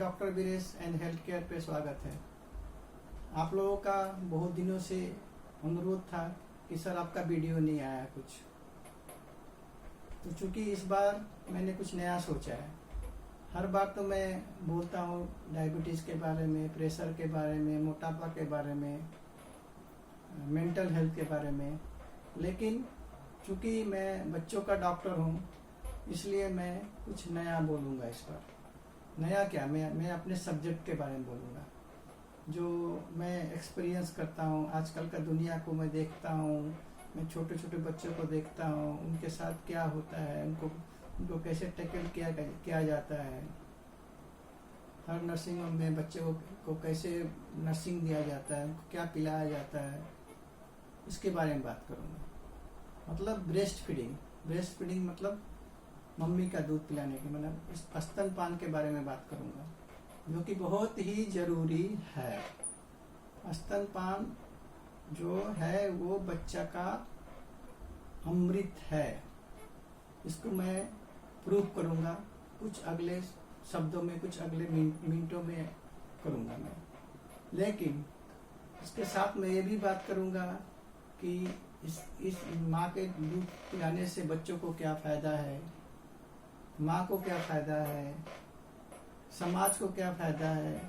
Doctor Viresh and health care पे स्वागत है। आप लोगों का बहुत दिनों से अनुरोध था कि सर आपका वीडियो नहीं आया कुछ, तो चूंकि इस बार मैंने कुछ नया सोचा है। हर बार तो मैं बोलता हूँ डायबिटीज़ के बारे में, प्रेशर के बारे में, मोटापा के बारे में, मेंटल हेल्थ के बारे में, लेकिन चूंकि मैं बच्चों का डॉक्टर हूँ इसलिए मैं कुछ नया बोलूँगा इस बार। नया क्या, मैं अपने सब्जेक्ट के बारे में बोलूँगा, जो मैं एक्सपीरियंस करता हूँ। आजकल का दुनिया को मैं देखता हूँ, मैं छोटे छोटे बच्चों को देखता हूँ, उनके साथ क्या होता है, उनको कैसे टैकल किया जाता है। हर नर्सिंग होम में बच्चे को कैसे नर्सिंग दिया जाता है, उनको क्या पिलाया जाता है, इसके बारे में बात करूँगा। मतलब ब्रेस्ट फीडिंग मतलब मम्मी का दूध पिलाने के, मतलब स्तनपान के बारे में बात करूँगा, जो कि बहुत ही जरूरी है। स्तनपान जो है वो बच्चा का अमृत है। इसको मैं प्रूव करूँगा कुछ अगले शब्दों में, कुछ अगले मिनटों में करूँगा मैं। लेकिन इसके साथ मैं ये भी बात करूँगा कि इस माँ के दूध पिलाने से बच्चों को क्या फ़ायदा है, माँ को क्या फ़ायदा है, समाज को क्या फ़ायदा है,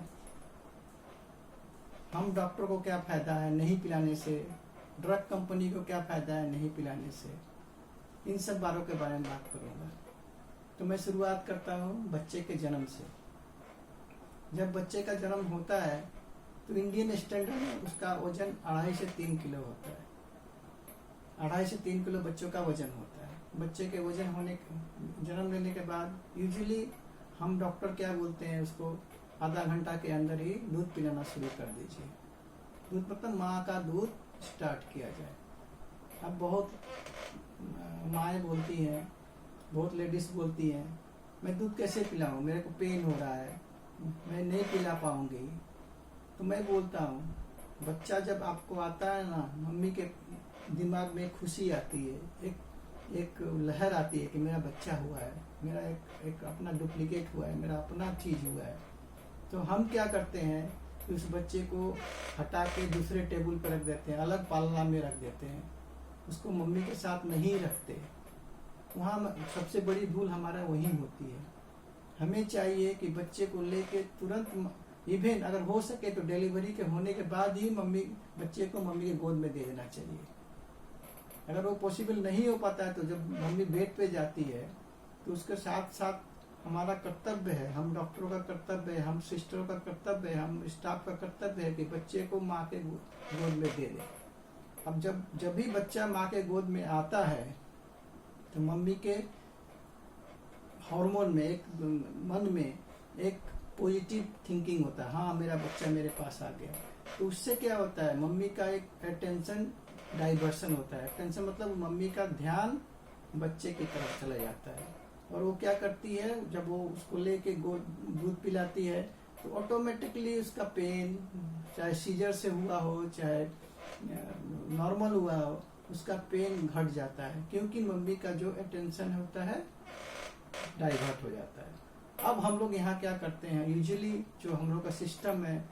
हम डॉक्टर को क्या फ़ायदा है नहीं पिलाने से, ड्रग कंपनी को क्या फ़ायदा है नहीं पिलाने से। इन सब बातों के बारे में बात करूँगा। तो मैं शुरुआत करता हूँ बच्चे के जन्म से। जब बच्चे का जन्म होता है तो इंडियन स्टैंडर्ड में उसका वजन 2.5 से 3 किलो होता है। 2.5 से 3 किलो बच्चों का वजन होता है। बच्चे के वजन जन्म लेने के बाद यूजुअली हम डॉक्टर क्या बोलते हैं, उसको आधा घंटा के अंदर ही दूध पिलाना शुरू कर दीजिए। दूध मतलब माँ का दूध स्टार्ट किया जाए। अब बहुत माएँ बोलती हैं, बहुत लेडीज बोलती हैं, मैं दूध कैसे पिलाऊं, मेरे को पेन हो रहा है, मैं नहीं पिला पाऊंगी। तो मैं बोलता हूँ बच्चा जब आपको आता है ना, मम्मी के दिमाग में खुशी आती है, एक लहर आती है कि मेरा बच्चा हुआ है, मेरा एक अपना डुप्लीकेट हुआ है, मेरा अपना चीज़ हुआ है। तो हम क्या करते हैं कि उस बच्चे को हटा के दूसरे टेबल पर रख देते हैं, अलग पालना में रख देते हैं, उसको मम्मी के साथ नहीं रखते। वहाँ सबसे बड़ी भूल हमारा वही होती है। हमें चाहिए कि बच्चे को लेके तुरंत, इवेन अगर हो सके तो डिलीवरी के होने के बाद ही बच्चे को मम्मी के गोद में दे देना चाहिए। अगर वो पॉसिबल नहीं हो पाता है तो जब मम्मी बेड पे जाती है तो उसके साथ साथ हमारा कर्तव्य है, हम डॉक्टरों का कर्तव्य है, हम सिस्टरों का कर्तव्य है, हम स्टाफ का कर्तव्य है कि बच्चे को माँ के गोद में दे दें। अब जब भी बच्चा माँ के गोद में आता है तो मम्मी के हार्मोन में, एक मन में एक पॉजिटिव थिंकिंग होता है, हाँ मेरा बच्चा मेरे पास आ गया। तो उससे क्या होता है, मम्मी का एक अटेंशन डाइवर्सन होता है। अटेंशन मतलब मम्मी का ध्यान बच्चे की तरफ चला जाता है, और वो क्या करती है, जब वो उसको लेके दूध पिलाती है तो ऑटोमेटिकली उसका पेन, चाहे सीजर से हुआ हो चाहे नॉर्मल हुआ हो, उसका पेन घट जाता है, क्योंकि मम्मी का जो अटेंशन होता है डाइवर्ट हो जाता है। अब हम लोग यहाँ क्या करते हैं, यूजुअली जो हम लोग का सिस्टम है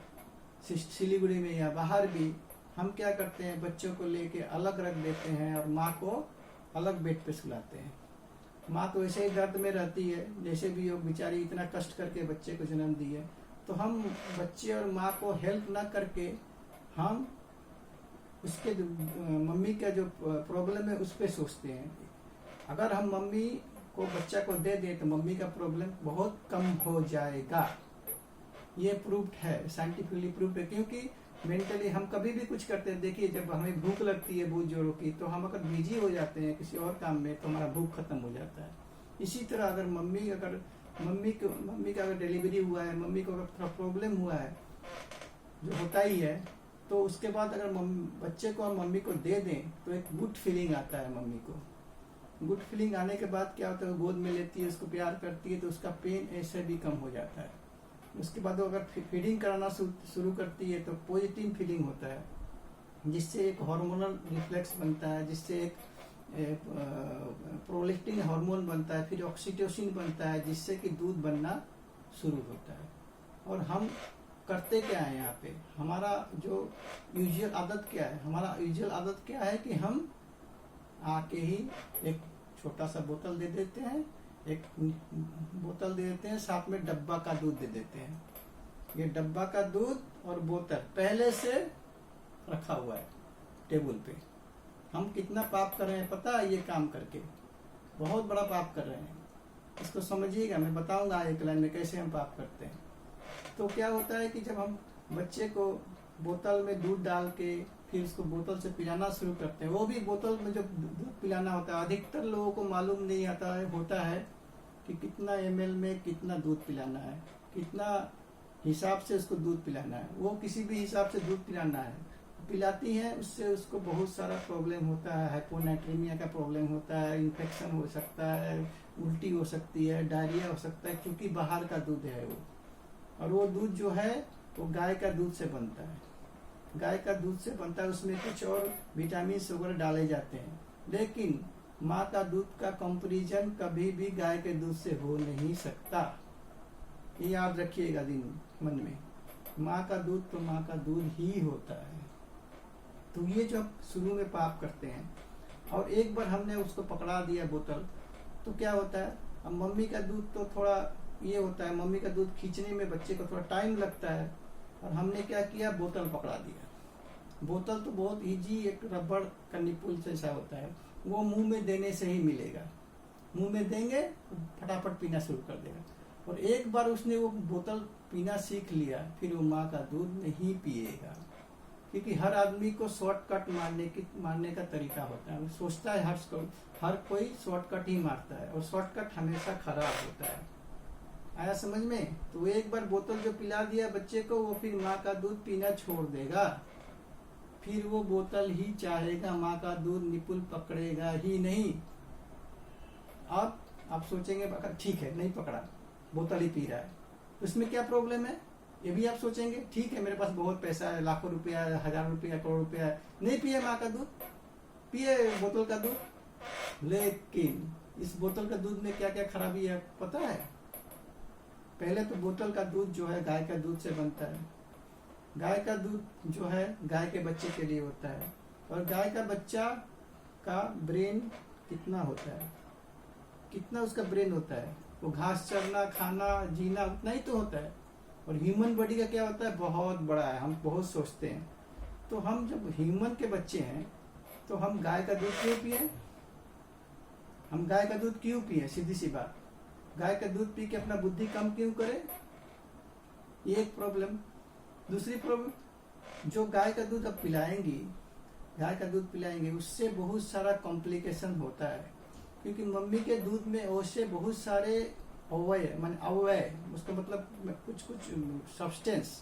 सिलीगुड़ी में या बाहर भी, हम क्या करते हैं बच्चों को लेके अलग रख देते हैं और माँ को अलग बेड पे सुलाते हैं। माँ तो ऐसे ही दर्द में रहती है, जैसे भी वो बेचारी इतना कष्ट करके बच्चे को जन्म दी है। तो हम बच्चे और माँ को हेल्प ना करके हम उसके मम्मी का जो प्रॉब्लम है उस पर सोचते हैं। अगर हम मम्मी को बच्चा को दे दें तो मम्मी का प्रॉब्लम बहुत कम हो जाएगा। ये प्रूव्ड है, साइंटिफिकली प्रूव्ड है। क्योंकि मेंटली हम कभी भी कुछ करते हैं, देखिए जब हमें भूख लगती है बहुत जोरों की, तो हम अगर बिजी हो जाते हैं किसी और काम में तो हमारा भूख खत्म हो जाता है। इसी तरह अगर मम्मी का अगर डिलीवरी हुआ है, मम्मी को अगर थोड़ा प्रॉब्लम हुआ है, जो होता ही है, तो उसके बाद अगर बच्चे को और मम्मी को दे दें तो एक गुड फीलिंग आता है मम्मी को। गुड फीलिंग आने के बाद क्या होता है, गोद में लेती है, उसको प्यार करती है, तो उसका पेन ऐसे भी कम हो जाता है। उसके बाद वो अगर फीडिंग कराना शुरू करती है तो पॉजिटिव फीलिंग होता है, जिससे एक हार्मोनल रिफ्लेक्स बनता है, जिससे एक प्रोलेक्टिन हार्मोन बनता है, फिर ऑक्सीटोसिन बनता है, जिससे कि दूध बनना शुरू होता है। हम करते क्या है यहाँ पे, हमारा जो यूजुअल आदत क्या है, हमारा यूजुअल आदत क्या है कि हम आके ही एक छोटा सा बोतल दे देते हैं, एक बोतल दे देते हैं, साथ में डब्बा का दूध दे देते हैं। ये डब्बा का दूध और बोतल पहले से रखा हुआ है टेबल पे। हम कितना पाप कर रहे हैं पता है ये काम करके, बहुत बड़ा पाप कर रहे हैं। इसको समझिएगा, मैं बताऊंगा एक लाइन में कैसे हम पाप करते हैं। तो क्या होता है कि जब हम बच्चे को बोतल में दूध डाल के फिर उसको बोतल से पिलाना शुरू करते हैं, वो भी बोतल में जो दूध पिलाना होता है, अधिकतर लोगों को मालूम नहीं आता है होता है कि कितना ml में कितना दूध पिलाना है, कितना हिसाब से उसको दूध पिलाना है। वो किसी भी हिसाब से दूध पिलाना है, पिलाती है, उससे उसको बहुत सारा प्रॉब्लम होता है, हाइपोनाइट्रीमिया का प्रॉब्लम होता है, इन्फेक्शन हो सकता है, उल्टी हो सकती है, डायरिया हो सकता है, क्योंकि बाहर का दूध है वो। और वो दूध जो है वो गाय का दूध से बनता है, गाय का दूध से बनता है, उसमें कुछ और विटामिन वगैरह डाले जाते हैं। लेकिन माँ का दूध का कंपैरिजन कभी भी गाय के दूध से हो नहीं सकता, ये याद रखिएगा दिन मन में। माँ का दूध तो माँ का दूध ही होता है। तो ये जो शुरू में पाप करते हैं और एक बार हमने उसको पकड़ा दिया बोतल, तो क्या होता है, अब मम्मी का दूध तो थोड़ा ये होता है, मम्मी का दूध खींचने में बच्चे को थोड़ा टाइम लगता है, और हमने क्या किया, बोतल पकड़ा दिया। बोतल तो बहुत इजी, एक रबड़ का निपुल जैसा होता है, वो मुंह में देने से ही मिलेगा, मुंह में देंगे तो फटाफट पीना शुरू कर देगा। और एक बार उसने वो बोतल पीना सीख लिया, फिर वो माँ का दूध नहीं पिएगा। क्योंकि हर आदमी को शॉर्टकट मारने का तरीका होता है, वो सोचता है हर कोई शॉर्टकट ही मारता है, और शॉर्टकट हमेशा खराब होता है। आया समझ में? तो एक बार बोतल जो पिला दिया बच्चे को, वो फिर माँ का दूध पीना छोड़ देगा, फिर वो बोतल ही चाहेगा, माँ का दूध निपुल पकड़ेगा ही नहीं। अब आप सोचेंगे ठीक है नहीं पकड़ा, बोतल ही पी रहा है, उसमें क्या प्रॉब्लम है, ये भी आप सोचेंगे। ठीक है मेरे पास बहुत पैसा है, लाखों रुपया है, 1000 रुपया, करोड़ रुपया है, नहीं पिए माँ का दूध, पिए बोतल का दूध। लेकिन इस बोतल का दूध में क्या क्या खराबी है पता है? पहले तो बोतल का दूध जो है गाय का दूध से बनता है, गाय का दूध जो है गाय के बच्चे के लिए होता है, और गाय का बच्चा का ब्रेन कितना होता है, कितना उसका ब्रेन होता है, वो घास चरना, खाना, जीना उतना ही तो होता है। और ह्यूमन बॉडी का क्या होता है, बहुत बड़ा है, हम बहुत सोचते हैं। तो हम जब ह्यूमन के बच्चे हैं तो हम गाय का दूध क्यों पिए, हम गाय का दूध क्यों पिए, सीधी सी बात, गाय का दूध पी के अपना बुद्धि कम क्यों करे, ये एक प्रॉब्लम। दूसरी प्रॉब्लम, जो गाय का दूध अब पिलाएंगी, गाय का दूध पिलाएंगे, उससे बहुत सारा कॉम्प्लिकेशन होता है, क्योंकि मम्मी के दूध में उससे बहुत सारे अवयव, उसका मतलब कुछ सब्सटेंस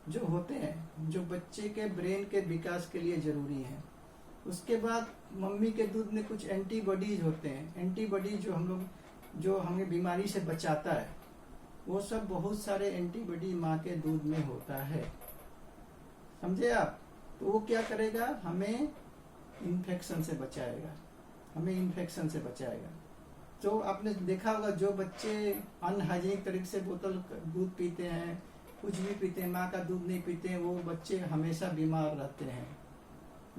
जो होते हैं, जो बच्चे के ब्रेन के विकास के लिए जरूरी है। उसके बाद मम्मी के दूध में कुछ एंटीबॉडीज होते हैं, एंटीबॉडी जो हमें बीमारी से बचाता है, वो सब बहुत सारे एंटीबॉडी माँ के दूध में होता है, समझे आप? तो वो क्या करेगा, हमें इन्फेक्शन से बचाएगा, हमें इन्फेक्शन से बचाएगा। तो आपने देखा होगा जो बच्चे अनहाइजीनिक तरीके से बोतल दूध पीते हैं, कुछ भी पीते हैं, माँ का दूध नहीं पीते हैं, वो बच्चे हमेशा बीमार रहते हैं,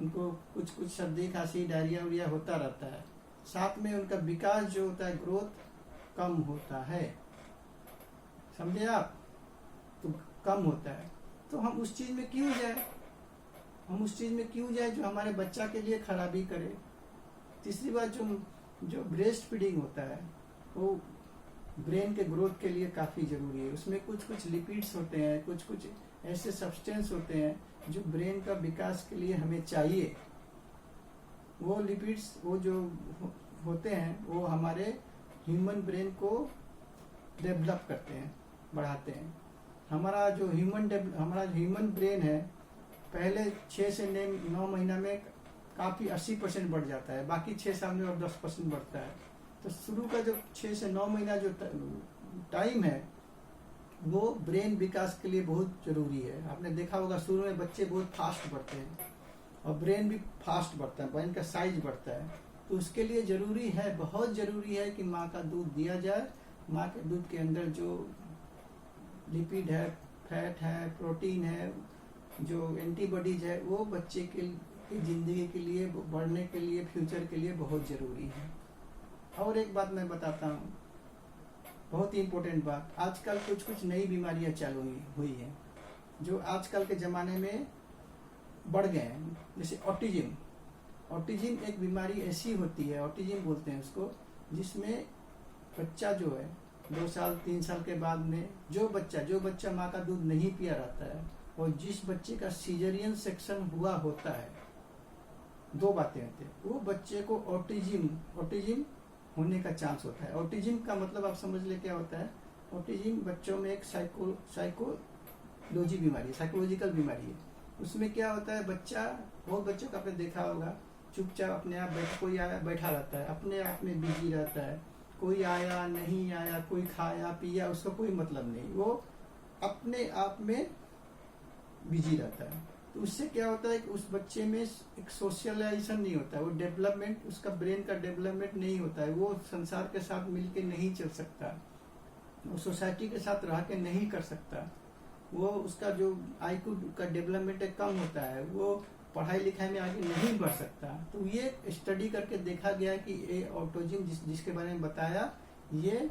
उनको कुछ सर्दी खांसी डायरिया उरिया होता रहता है, साथ में उनका विकास जो होता है, ग्रोथ कम होता है, समझे आप? तो कम होता है। तो हम उस चीज में क्यों जाए, जो हमारे बच्चा के लिए खराबी करे। तीसरी बात, जो ब्रेस्ट फीडिंग होता है वो ब्रेन के ग्रोथ के लिए काफी जरूरी है, उसमें कुछ लिपिड्स होते हैं, कुछ ऐसे सब्सटेंस होते हैं जो ब्रेन का विकास के लिए हमें चाहिए। वो लिपिड्स वो जो होते हैं वो हमारे ह्यूमन ब्रेन को डेवलप करते हैं, बढ़ाते हैं। हमारा जो ह्यूमन ब्रेन है, पहले 6 से 9 महीना में काफी 80% बढ़ जाता है, बाकी 6 साल में और 10% बढ़ता है। तो शुरू का जो 6 से 9 महीना जो टाइम है वो ब्रेन विकास के लिए बहुत जरूरी है। आपने देखा होगा शुरू में बच्चे बहुत फास्ट बढ़ते हैं और ब्रेन भी फास्ट बढ़ता है, ब्रेन का साइज बढ़ता है। तो उसके लिए जरूरी है, बहुत जरूरी है कि माँ का दूध दिया जाए। माँ के दूध के अंदर जो लिपिड है, फैट है, प्रोटीन है, जो एंटीबॉडीज है, वो बच्चे की ज़िंदगी के लिए, बढ़ने के लिए, फ्यूचर के लिए बहुत ज़रूरी है। और एक बात मैं बताता हूँ, बहुत ही इम्पोर्टेंट बात, आजकल कुछ कुछ नई बीमारियाँ चालू हुई हैं जो आजकल के ज़माने में बढ़ गए हैं। जैसे ऑटिज्म एक बीमारी ऐसी होती है, ऑटिज्म बोलते हैं उसको, जिसमें बच्चा जो है 2 साल 3 साल के बाद में जो बच्चा माँ का दूध नहीं पिया रहता है, और जिस बच्चे का सीजरियन सेक्शन हुआ होता है, 2 बातें होती है, वो बच्चे को ऑटिज्म होने का चांस होता है। ऑटिज्म का मतलब आप समझ ले क्या होता है। ऑटिज्म बच्चों में एक साइकोलॉजिकल बीमारी है। उसमें क्या होता है, बहुत बच्चों का आपने देखा होगा, चुपचाप अपने आप कोई आया बैठा रहता है, अपने आप में बिजी रहता है, कोई आया नहीं आया, कोई खाया पिया, उसका कोई मतलब नहीं, वो अपने आप में बिजी रहता है। तो उससे क्या होता है कि उस बच्चे में एक सोशलाइजेशन नहीं होता है, वो डेवलपमेंट, उसका ब्रेन का डेवलपमेंट नहीं होता है, वो संसार के साथ मिलके नहीं चल सकता, वो सोसाइटी के साथ रह के नहीं कर सकता, वो उसका जो IQ का डेवलपमेंट कम होता है, वो पढ़ाई लिखाई में आगे नहीं बढ़ सकता। तो ये स्टडी करके देखा गया कि ये ऑटिज्म जिसके बारे में बताया, ये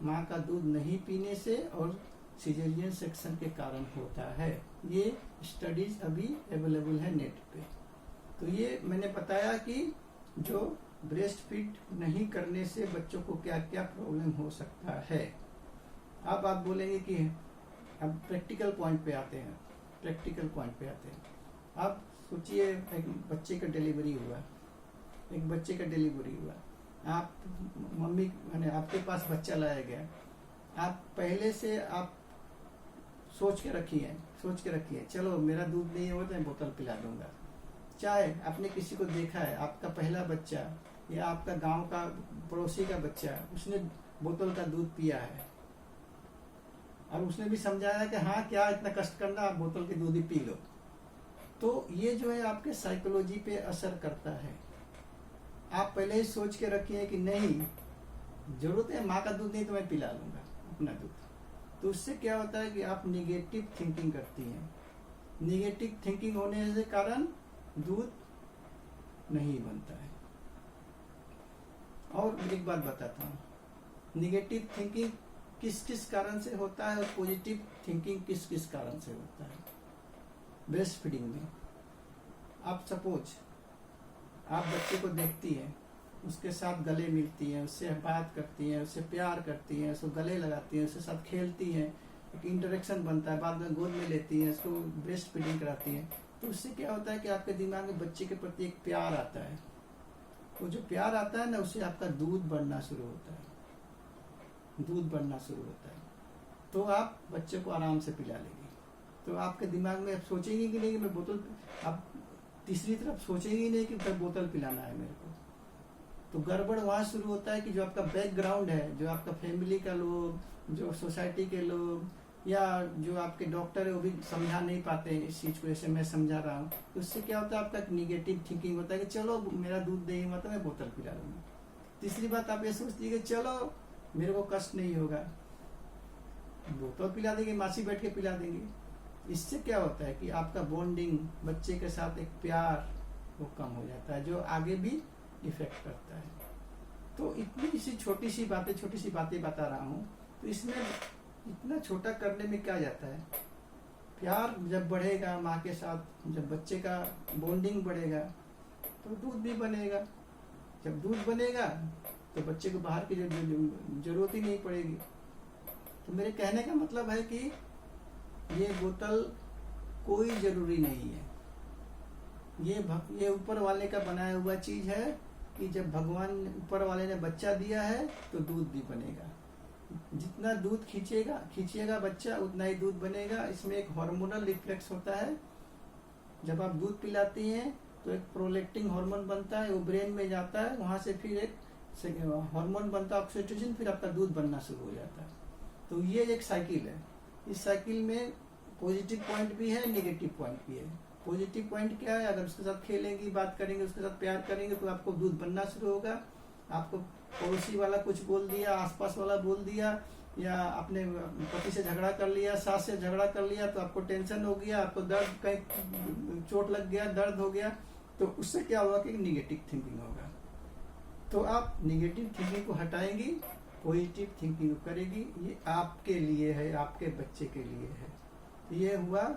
माँ का दूध नहीं पीने से और सीजरियन सेक्शन के कारण होता है। ये स्टडीज अभी अवेलेबल है नेट पे। तो ये मैंने बताया कि जो ब्रेस्ट फीड नहीं करने से बच्चों को क्या क्या प्रॉब्लम हो सकता है। अब आप बोलेंगे कि अब प्रैक्टिकल पॉइंट पे आते हैं। आप सोचिए, एक बच्चे का डिलीवरी हुआ, आप मम्मी यानी आपके पास बच्चा लाया गया, आप पहले से आप सोच के रखिए चलो मेरा दूध नहीं हो तो मैं बोतल पिला दूंगा। चाहे आपने किसी को देखा है, आपका पहला बच्चा या आपका गांव का पड़ोसी का बच्चा, उसने बोतल का दूध पिया है और उसने भी समझाया कि हाँ क्या इतना कष्ट करना, आप बोतल के दूध ही पी लो। तो ये जो है आपके साइकोलॉजी पे असर करता है। आप पहले ही सोच के रखिए कि नहीं, जरूरत है माँ का दूध नहीं तो मैं पिला लूंगा अपना दूध। तो उससे क्या होता है कि आप निगेटिव थिंकिंग करती हैं। निगेटिव थिंकिंग होने के कारण दूध नहीं बनता है। और एक बात बताता हूँ, निगेटिव थिंकिंग किस किस कारण से होता है और पॉजिटिव थिंकिंग किस किस कारण से होता है। ब्रेस्ट फीडिंग में आप सपोज आप बच्चे को देखती हैं, उसके साथ गले मिलती हैं, उससे बात करती हैं, उससे प्यार करती हैं, उसको गले लगाती हैं, उसके साथ खेलती हैं, एक इंटरेक्शन बनता है, बाद में गोद में लेती हैं, उसको ब्रेस्ट फीडिंग कराती हैं। तो उससे क्या होता है कि आपके दिमाग में बच्चे के प्रति एक प्यार आता है। वो जो प्यार आता है ना, उससे आपका दूध बढ़ना शुरू होता है। तो आप बच्चे को आराम से पिला लेंगे। तो आपके दिमाग में आप सोचेंगे कि नहीं कि मैं बोतल, आप तीसरी तरफ सोचेंगे नहीं कि बोतल पिलाना है मेरे को। तो गड़बड़ वहाँ शुरू होता है कि जो आपका बैकग्राउंड है, जो आपका फैमिली का लोग, जो सोसाइटी के लोग या जो आपके डॉक्टर है, वो भी समझा नहीं पाते इस चीज को, जैसे मैं समझा रहा हूँ। तो उससे क्या होता है, आपका निगेटिव थिंकिंग होता है कि चलो मेरा दूध नहीं हुआ तो मैं बोतल पिला लूंगा। तीसरी बात आप ये सोचती है कि चलो मेरे को कष्ट नहीं होगा, बोतल पिला देंगे, मासी बैठ के पिला देंगे। इससे क्या होता है कि आपका बॉन्डिंग, बच्चे के साथ एक प्यार, वो कम हो जाता है, जो आगे भी इफेक्ट करता है। तो इतनी सी छोटी सी बातें बता रहा हूँ। तो इसमें इतना छोटा करने में क्या जाता है, प्यार जब बढ़ेगा माँ के साथ, जब बच्चे का बॉन्डिंग बढ़ेगा तो दूध भी बनेगा। जब दूध बनेगा तो बच्चे को बाहर की जरूरत ही नहीं पड़ेगी। तो मेरे कहने का मतलब है कि ये बोतल कोई जरूरी नहीं है। ये ऊपर वाले का बनाया हुआ चीज है कि जब भगवान ऊपर वाले ने बच्चा दिया है तो दूध भी बनेगा। जितना दूध खींचेगा बच्चा, उतना ही दूध बनेगा। इसमें एक हार्मोनल रिफ्लेक्स होता है। जब आप दूध पिलाती हैं तो एक प्रोलेक्टिंग हार्मोन बनता है, वो ब्रेन में जाता है, वहां से फिर एक हार्मोन बनता है ऑक्सीटोसिन, फिर आपका दूध बनना शुरू हो जाता है। तो ये एक साइकिल है। इस साइकिल में पॉजिटिव पॉइंट भी है, नेगेटिव पॉइंट भी है। पॉजिटिव पॉइंट क्या है, अगर उसके साथ खेलेंगी, बात करेंगे, उसके साथ प्यार करेंगे तो आपको दूध बनना शुरू होगा। आपको पड़ोसी वाला कुछ बोल दिया, आसपास वाला बोल दिया, या अपने पति से झगड़ा कर लिया, सास से झगड़ा कर लिया, तो आपको टेंशन हो गया, आपको दर्द, कहीं चोट लग गया, दर्द हो गया, तो उससे क्या होगा कि निगेटिव थिंकिंग होगा। तो आप निगेटिव थिंकिंग को हटाएंगी, पॉजिटिव थिंकिंग करेगी। ये आपके लिए है, आपके बच्चे के लिए है। तो ये हुआ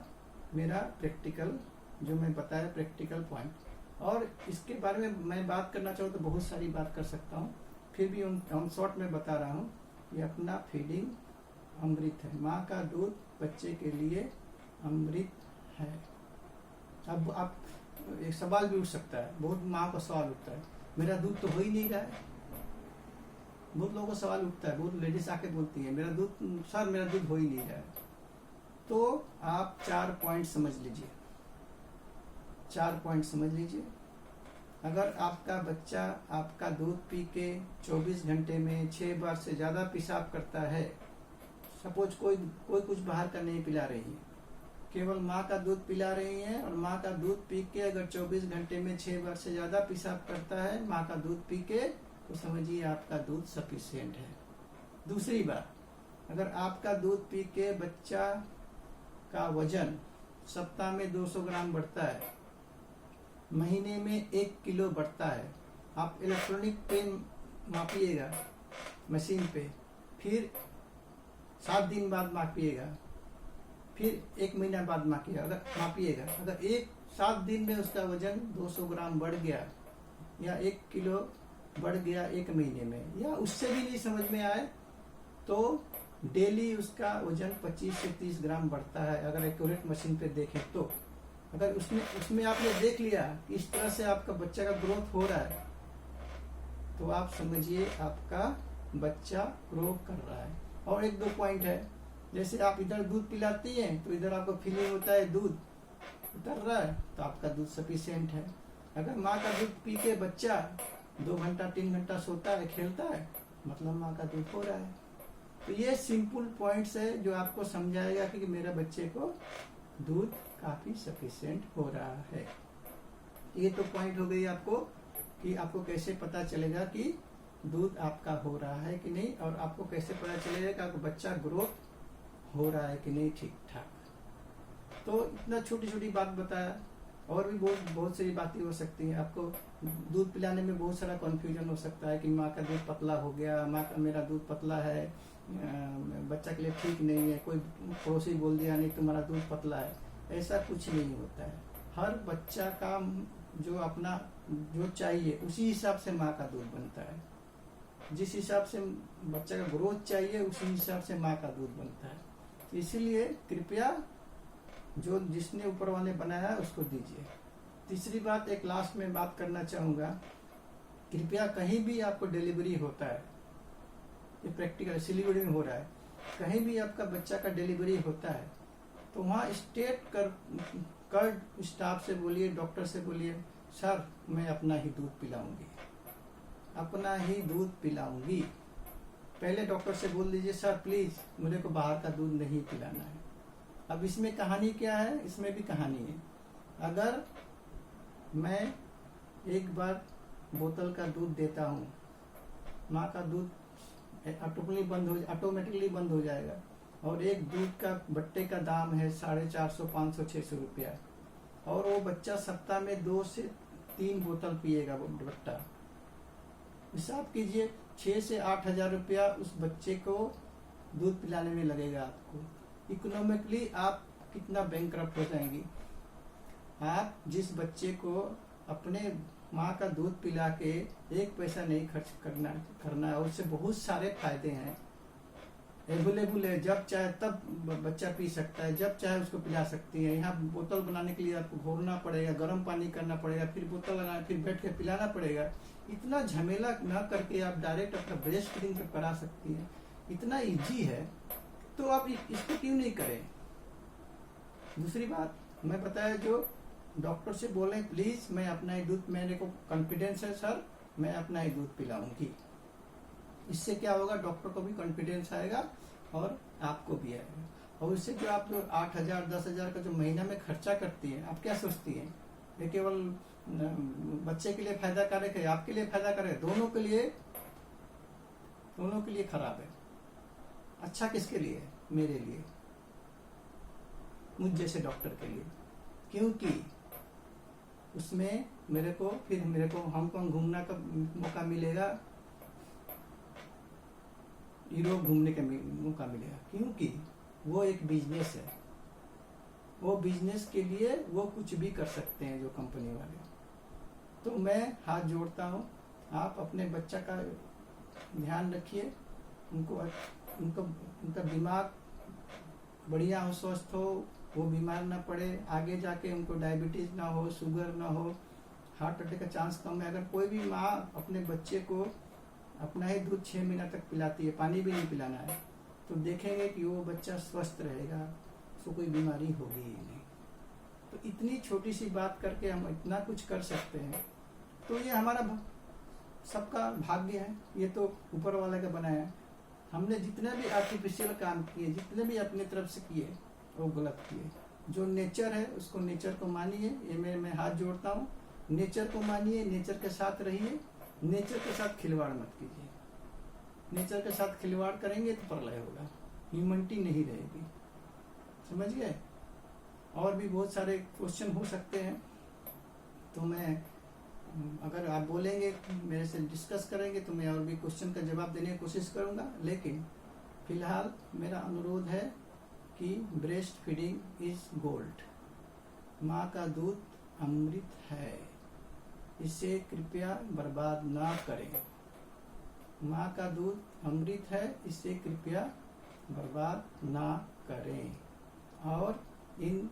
मेरा प्रैक्टिकल, जो मैं बताया प्रैक्टिकल पॉइंट। और इसके बारे में मैं बात करना चाहूँ तो बहुत सारी बात कर सकता हूँ, फिर भी ऑन शॉर्ट में बता रहा हूँ। ये अपना फीडिंग अमृत है, माँ का दूध बच्चे के लिए अमृत है। अब आप एक सवाल भी उठ सकता है, बहुत माँ को सवाल उठता है, मेरा दूध तो हो ही नहीं रहा है। बहुत लोगों को सवाल उठता है, बहुत लेडीज आके बोलती है मेरा दूध, सर मेरा दूध हो ही नहीं रहा है। तो आप 4 पॉइंट समझ लीजिए, 4 पॉइंट समझ लीजिए। अगर आपका बच्चा आपका दूध पी के 24 घंटे में 6 बार से ज्यादा पेशाब करता है, सपोज कोई कुछ बाहर का नहीं पिला रही है, केवल माँ का दूध पिला रही है, और माँ का दूध पी के अगर 24 घंटे में 6 बार से ज्यादा पेशाब करता है माँ का दूध पी के, तो समझिए आपका दूध सफिशिएंट है। दूसरी बात, अगर आपका दूध पी के बच्चा का वजन सप्ताह में 200 ग्राम बढ़ता है, महीने में 1 किलो बढ़ता है, आप इलेक्ट्रॉनिक पेन मापिएगा मशीन पे, फिर 7 दिन बाद मापिएगा, फिर 1 महीना बाद मापिएगा। अगर 7 दिन में उसका वजन 200 ग्राम बढ़ गया या 1 किलो बढ़ गया 1 महीने में, या उससे भी नहीं समझ में आए, तो डेली उसका वजन 25 से 30 ग्राम बढ़ता है। अगर एक्यूरेट मशीन पे देखें तो अगर उसमें आपने देख लिया कि इस तरह से आपका बच्चा का ग्रोथ हो रहा है, तो आप समझिए आपका बच्चा ग्रो कर रहा है। और 1-2 पॉइंट है, जैसे आप इधर दूध पिलाती हैं तो इधर आपको फीलिंग होता है दूध उतर रहा है, तो आपका दूध सफिशिएंट है। अगर माँ का दूध पी के बच्चा 2 घंटा 3 घंटा सोता है, खेलता है, मतलब माँ का दूध हो रहा है। तो ये सिंपल पॉइंट्स है जो आपको समझाएगा कि मेरे बच्चे को दूध काफी सफिशिएंट हो रहा है। ये तो पॉइंट हो गई आपको कि आपको कैसे पता चलेगा कि दूध आपका हो रहा है कि नहीं, और आपको कैसे पता चलेगा कि आपका बच्चा ग्रोथ हो रहा है कि नहीं ठीक ठाक। तो इतना छोटी छोटी बात बताया, और भी बहुत सारी बातें हो सकती हैं। आपको दूध पिलाने में बहुत सारा कंफ्यूजन हो सकता है कि माँ का दूध पतला हो गया, माँ का मेरा दूध पतला है, बच्चा के लिए ठीक नहीं है, कोई पड़ोसी बोल दिया नहीं तुम्हारा दूध पतला है। ऐसा कुछ नहीं होता है। हर बच्चा का जो अपना जो चाहिए उसी हिसाब से माँ का दूध बनता है। जिस हिसाब से बच्चा का ग्रोथ चाहिए उसी हिसाब से माँ का दूध बनता है। इसीलिए कृपया जो जिसने ऊपर वाले बनाया है उसको दीजिए। तीसरी बात, एक लास्ट में बात करना चाहूंगा, कृपया कहीं भी आपको डिलीवरी होता है, ये प्रैक्टिकल सिलीगुड़ी में हो रहा है, कहीं भी आपका बच्चा का डिलीवरी होता है तो वहाँ स्टेट कर स्टाफ से बोलिए, डॉक्टर से बोलिए, सर मैं अपना ही दूध पिलाऊंगी, अपना ही दूध पिलाऊंगी। पहले डॉक्टर से बोल दीजिए सर प्लीज मुझे को बाहर का दूध नहीं पिलाना है। अब इसमें कहानी क्या है, इसमें भी कहानी है। अगर मैं एक बार बोतल का दूध देता हूँ, माँ का दूध ऑटोमेटिकली बंद हो जाएगा, और एक दूध का बट्टे का दाम है 450, 500, 600 रुपया, और वो बच्चा सप्ताह में 2 से 3 बोतल पिएगा वो बट्टा। हिसाब कीजिए 6 से 8 हजार रुपया उस बच्चे को दूध पिलाने में लगेगा आपको। इकोनॉमिकली आप कितना बैंकक्रप्ट हो जाएंगी। आप जिस बच्चे को अपने माँ का दूध पिला के 1 पैसा नहीं खर्च करना है, उससे बहुत सारे फायदे हैं। अवेलेबल है, जब चाहे तब बच्चा पी सकता है, जब चाहे उसको पिला सकती है। यहाँ बोतल बनाने के लिए आपको घोरना पड़ेगा, गर्म पानी करना पड़ेगा, फिर बोतल लगाना, फिर बैठ के पिलाना पड़ेगा। इतना झमेला न करके आप डायरेक्ट अपना ब्रेस्ट फीडिंग पे करा सकती है, इतना इजी है, तो आप इसको क्यों नहीं करें। दूसरी बात मैं बताया, जो डॉक्टर से बोले प्लीज मैं अपना ही दूध, मेरे को कॉन्फिडेंस है सर मैं अपना ही दूध पिलाऊंगी। इससे क्या होगा, डॉक्टर को भी कॉन्फिडेंस आएगा और आपको भी आएगा। और इससे जो आप 8,000 10,000 का जो महीना में खर्चा करती है, आप क्या सोचती हैं ये केवल बच्चे के लिए फायदा कारक है, आपके लिए फायदा कारक है, दोनों के लिए खराब है। अच्छा किसके लिए है? मेरे लिए, मुझ जैसे डॉक्टर के लिए। क्योंकि उसमें मेरे को हांगकांग घूमने का मौका मिलेगा, यूरोप घूमने का मौका मिलेगा, क्योंकि वो एक बिजनेस है। वो बिजनेस के लिए वो कुछ भी कर सकते हैं जो कंपनी वाले। तो मैं हाथ जोड़ता हूँ, आप अपने बच्चा का ध्यान रखिए, उनका दिमाग बढ़िया हो, स्वस्थ हो, वो बीमार ना पड़े, आगे जाके उनको डायबिटीज ना हो, शुगर ना हो, हार्ट अटैक का चांस कम है। अगर कोई भी माँ अपने बच्चे को अपना ही दूध 6 महीना तक पिलाती है, पानी भी नहीं पिलाना है, तो देखेंगे कि वो बच्चा स्वस्थ रहेगा, उसको कोई बीमारी होगी ही नहीं। तो इतनी छोटी सी बात करके हम इतना कुछ कर सकते हैं। तो ये हमारा सबका भाग्य है, ये तो ऊपर वाले का बनाया है। हमने जितने भी आर्टिफिशियल काम किए, जितने भी अपने तरफ से किए, वो गलत किए। जो नेचर है उसको, नेचर को मानिए, ये मैं हाथ जोड़ता हूँ। नेचर को मानिए, नेचर के साथ रहिए, नेचर के साथ खिलवाड़ मत कीजिए। नेचर के साथ खिलवाड़ करेंगे तो प्रलय होगा, ह्यूमनिटी नहीं रहेगी। समझ गए? और भी बहुत सारे क्वेश्चन हो सकते हैं, तो मैं, अगर आप बोलेंगे मेरे से डिस्कस करेंगे तो मैं और भी क्वेश्चन का जवाब देने की कोशिश करूंगा। लेकिन फिलहाल मेरा अनुरोध है कि ब्रेस्ट फीडिंग इज गोल्ड, माँ का दूध अमृत है, इसे कृपया बर्बाद ना करें। माँ का दूध अमृत है, इसे कृपया बर्बाद ना करें। और इन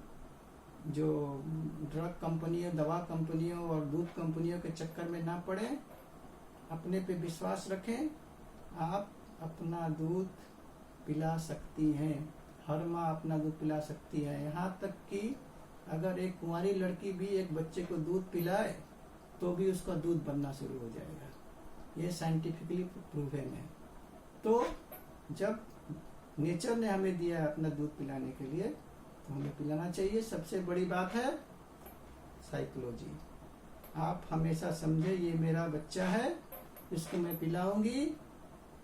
जो ड्रग कंपनियों, दवा कंपनियों और दूध कंपनियों के चक्कर में ना पड़े, अपने पे विश्वास रखें। आप अपना दूध पिला सकती हैं, हर माँ अपना दूध पिला सकती है। यहाँ तक कि अगर एक कुंवारी लड़की भी एक बच्चे को दूध पिलाए तो भी उसका दूध बनना शुरू हो जाएगा। ये साइंटिफिकली प्रूवन है। तो जब नेचर ने हमें दिया है अपना दूध पिलाने के लिए, तो हमें पिलाना चाहिए। सबसे बड़ी बात है साइकोलॉजी। आप हमेशा समझे, ये मेरा बच्चा है, इसको मैं पिलाऊंगी,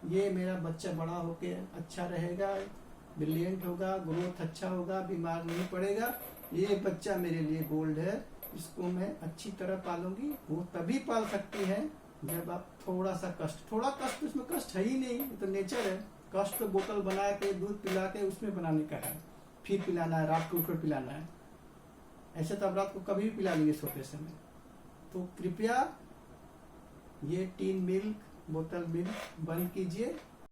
ये मेरा बच्चा बड़ा होके अच्छा रहेगा, ब्रिलियंट होगा, ग्रोथ अच्छा होगा, बीमार नहीं पड़ेगा, ये बच्चा मेरे लिए गोल्ड है, इसको मैं अच्छी तरह पालूंगी। वो तभी पाल सकती है जब आप थोड़ा कष्ट, उसमें कष्ट है ही नहीं, तो नेचर है। कष्ट तो बोतल बना के दूध पिला के उसमें बनाने का है, फिर पिलाना है, रात को उठकर पिलाना है। ऐसे तो आप रात को कभी भी पिला लेंगे सोते समय। तो कृपया ये टीन मिल्क, बोतल मिल्क बंद कीजिए।